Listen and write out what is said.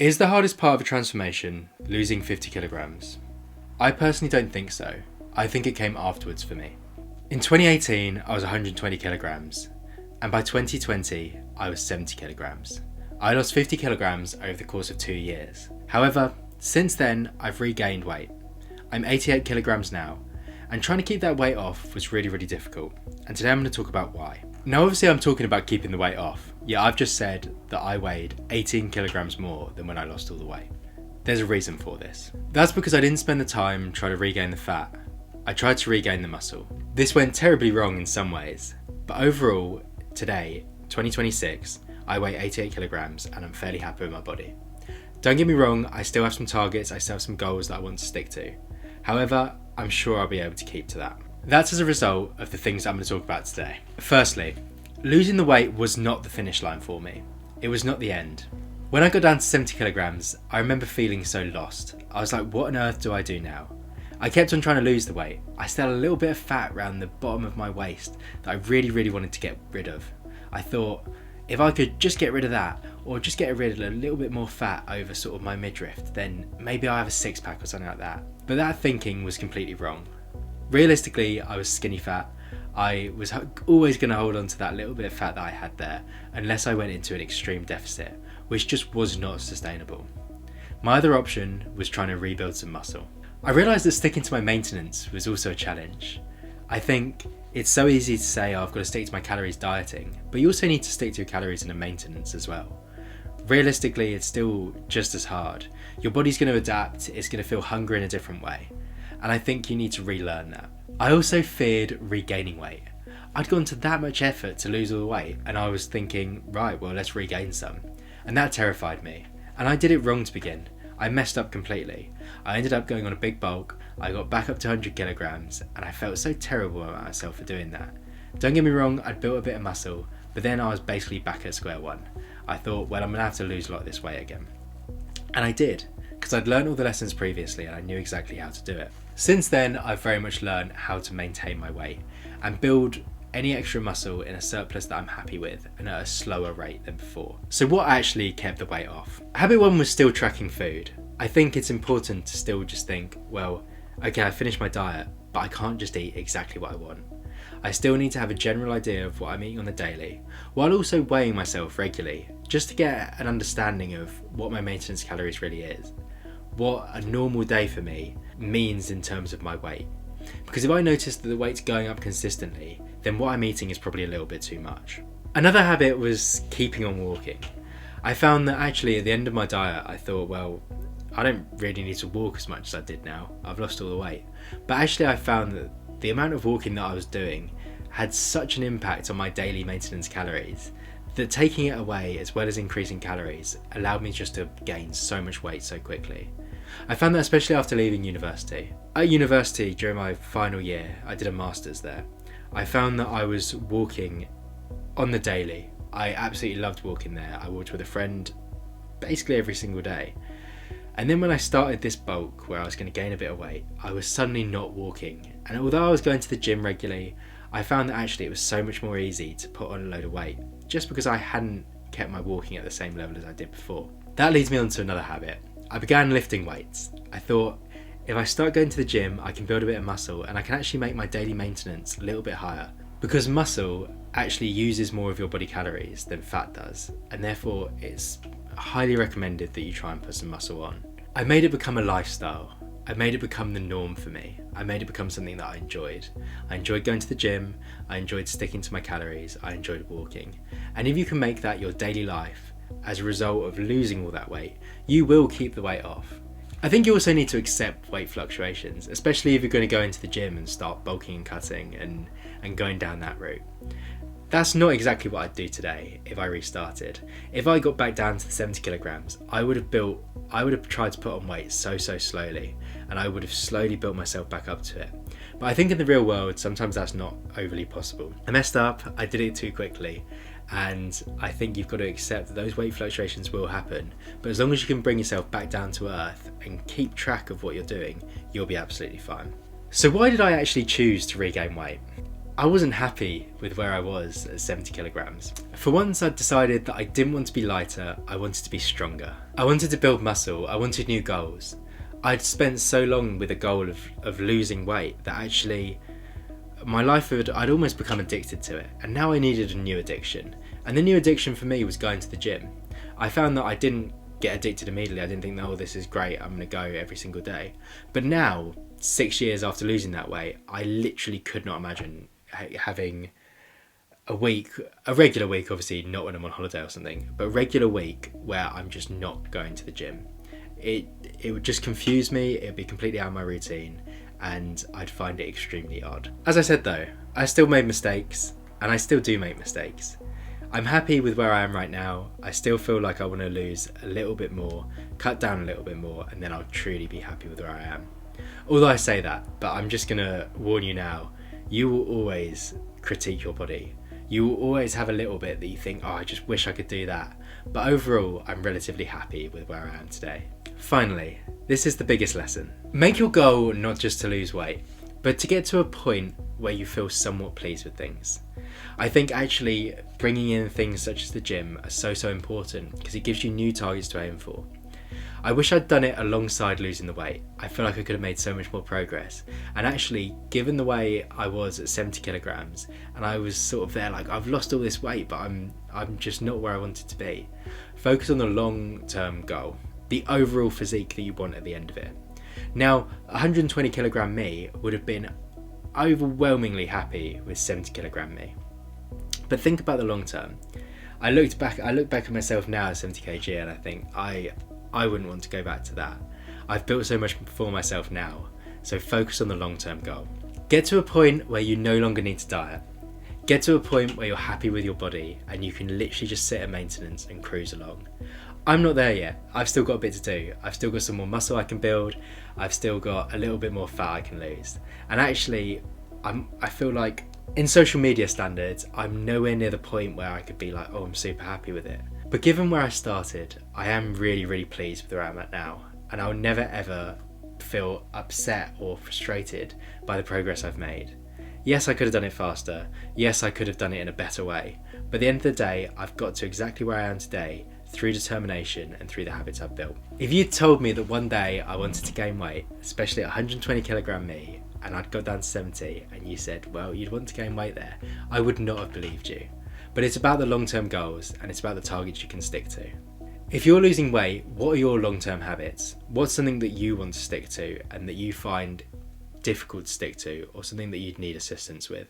Is the hardest part of a transformation losing 50 kilograms? I personally don't think so. I think it came afterwards for me. In 2018, I was 120 kilograms, and by 2020, I was 70 kilograms. I lost 50 kilograms over the course of 2 years. However, since then, I've regained weight. I'm 88 kilograms now, and trying to keep that weight off was really difficult. And today I'm going to talk about why. Now obviously I'm talking about keeping the weight off. Yeah, I've just said that I weighed 18 kilograms more than when I lost all the weight. There's a reason for this. That's because I didn't spend the time trying to regain the fat. I tried to regain the muscle. This went terribly wrong in some ways, but overall, today, 2026, I weigh 88 kilograms and I'm fairly happy with my body. Don't get me wrong, I still have some targets, I still have some goals that I want to stick to. However, I'm sure I'll be able to keep to that. That's as a result of the things I'm going to talk about today. Firstly, losing the weight was not the finish line for me. It was not the end. When I got down to 70 kilograms, I remember feeling so lost. I was like, what on earth do I do now? I kept on trying to lose the weight. I still had a little bit of fat around the bottom of my waist that I really wanted to get rid of. I thought, if I could just get rid of that, or just get rid of a little bit more fat over sort of my midriff, then maybe I'll have a six pack or something like that. But that thinking was completely wrong. Realistically, I was skinny fat. I was always going to hold on to that little bit of fat that I had there unless I went into an extreme deficit, which just was not sustainable. My other option was trying to rebuild some muscle. I realised that sticking to my maintenance was also a challenge. I think it's so easy to say, oh, I've got to stick to my calories dieting, but you also need to stick to your calories in a maintenance as well. Realistically, it's still just as hard. Your body's going to adapt, it's going to feel hunger in a different way. And I think you need to relearn that. I also feared regaining weight. I'd gone to that much effort to lose all the weight, and I was thinking, right, well, let's regain some. And that terrified me. And I did it wrong to begin. I messed up completely. I ended up going on a big bulk, I got back up to 100 kilograms, and I felt so terrible about myself for doing that. Don't get me wrong, I'd built a bit of muscle, but then I was basically back at square one. I thought, well, I'm gonna have to lose a lot of this weight again. And I did, because I'd learned all the lessons previously and I knew exactly how to do it. Since then, I've very much learned how to maintain my weight and build any extra muscle in a surplus that I'm happy with and at a slower rate than before. So what actually kept the weight off? Habit one was still tracking food. I think it's important to still just think, well, okay, I finished my diet, but I can't just eat exactly what I want. I still need to have a general idea of what I'm eating on the daily, while also weighing myself regularly, just to get an understanding of what my maintenance calories really is. What a normal day for me means in terms of my weight. Because if I notice that the weight's going up consistently, then what I'm eating is probably a little bit too much. Another habit was keeping on walking. I found that actually at the end of my diet, I thought, well, I don't really need to walk as much as I did now. I've lost all the weight. But actually I found that the amount of walking that I was doing had such an impact on my daily maintenance calories that taking it away as well as increasing calories allowed me just to gain so much weight so quickly. I found that especially after leaving university. At university, during my final year, I did a master's there. I found that I was walking on the daily. I absolutely loved walking there. I walked with a friend basically every single day. And then when I started this bulk where I was going to gain a bit of weight, I was suddenly not walking. And although I was going to the gym regularly, I found that actually it was so much more easy to put on a load of weight just because I hadn't kept my walking at the same level as I did before. That leads me on to another habit. I began lifting weights. I thought, if I start going to the gym, I can build a bit of muscle and I can actually make my daily maintenance a little bit higher. Because muscle actually uses more of your body calories than fat does, and therefore it's highly recommended that you try and put some muscle on. I made it become a lifestyle. I made it become the norm for me. I made it become something that I enjoyed. I enjoyed going to the gym, I enjoyed sticking to my calories, I enjoyed walking. And if you can make that your daily life, as a result of losing all that weight, you will keep the weight off. I think you also need to accept weight fluctuations, especially if you're going to go into the gym and start bulking and cutting and going down that route. That's not exactly what I'd do today if I restarted. If I got back down to the 70 kilograms, I would have tried to put on weight so slowly, and I would have slowly built myself back up to it. But I think in the real world, sometimes that's not overly possible. I messed up, I did it too quickly, and I think you've got to accept that those weight fluctuations will happen, but as long as you can bring yourself back down to earth and keep track of what you're doing, you'll be absolutely fine. So why did I actually choose to regain weight? I wasn't happy with where I was at 70 kilograms. For once, I'd decided that I didn't want to be lighter, I wanted to be stronger. I wanted to build muscle, I wanted new goals. I'd spent so long with a goal of losing weight that actually my life I'd almost become addicted to it, and now I needed a new addiction. And the new addiction for me was going to the gym. I found that I didn't get addicted immediately. I didn't think, oh, this is great, I'm going to go every single day. But now, 6 years after losing that weight, I literally could not imagine having a regular week, obviously not when I'm on holiday or something, but a regular week where I'm just not going to the gym. It would just confuse me, it would be completely out of my routine, and I'd find it extremely odd. As I said though, I still made mistakes, and I still do make mistakes. I'm happy with where I am right now. I still feel like I want to lose a little bit more, cut down a little bit more, and then I'll truly be happy with where I am. Although I say that, but I'm just gonna warn you now, you will always critique your body. You will always have a little bit that you think, oh, I just wish I could do that. But overall, I'm relatively happy with where I am today. Finally, this is the biggest lesson. Make your goal not just to lose weight, but to get to a point where you feel somewhat pleased with things. I think actually bringing in things such as the gym are so important because it gives you new targets to aim for. I wish I'd done it alongside losing the weight. I feel like I could have made so much more progress. And actually, given the way I was at 70 kilograms, and I was sort of there like, I've lost all this weight, but I'm just not where I wanted to be. Focus on the long-term goal, the overall physique that you want at the end of it. Now, 120 kilogram me would have been overwhelmingly happy with 70 kilogram me. But think about the long term. I look back at myself now at 70 kg and I think I wouldn't want to go back to that. I've built so much for myself now, so focus on the long-term goal. Get to a point where you no longer need to diet. Get to a point where you're happy with your body and you can literally just sit at maintenance and cruise along. I'm not there yet. I've still got a bit to do. I've still got some more muscle I can build. I've still got a little bit more fat I can lose. And actually, I feel like in social media standards, I'm nowhere near the point where I could be like, oh, I'm super happy with it. But given where I started, I am really pleased with where I'm at now. And I'll never ever feel upset or frustrated by the progress I've made. Yes, I could have done it faster. Yes, I could have done it in a better way. But at the end of the day, I've got to exactly where I am today through determination and through the habits I've built. If you'd told me that one day I wanted to gain weight, especially at 120 kilogram me, and I'd got down to 70, and you said, well, you'd want to gain weight there, I would not have believed you. But it's about the long-term goals, and it's about the targets you can stick to. If you're losing weight, what are your long-term habits? What's something that you want to stick to and that you find difficult to stick to, or something that you'd need assistance with?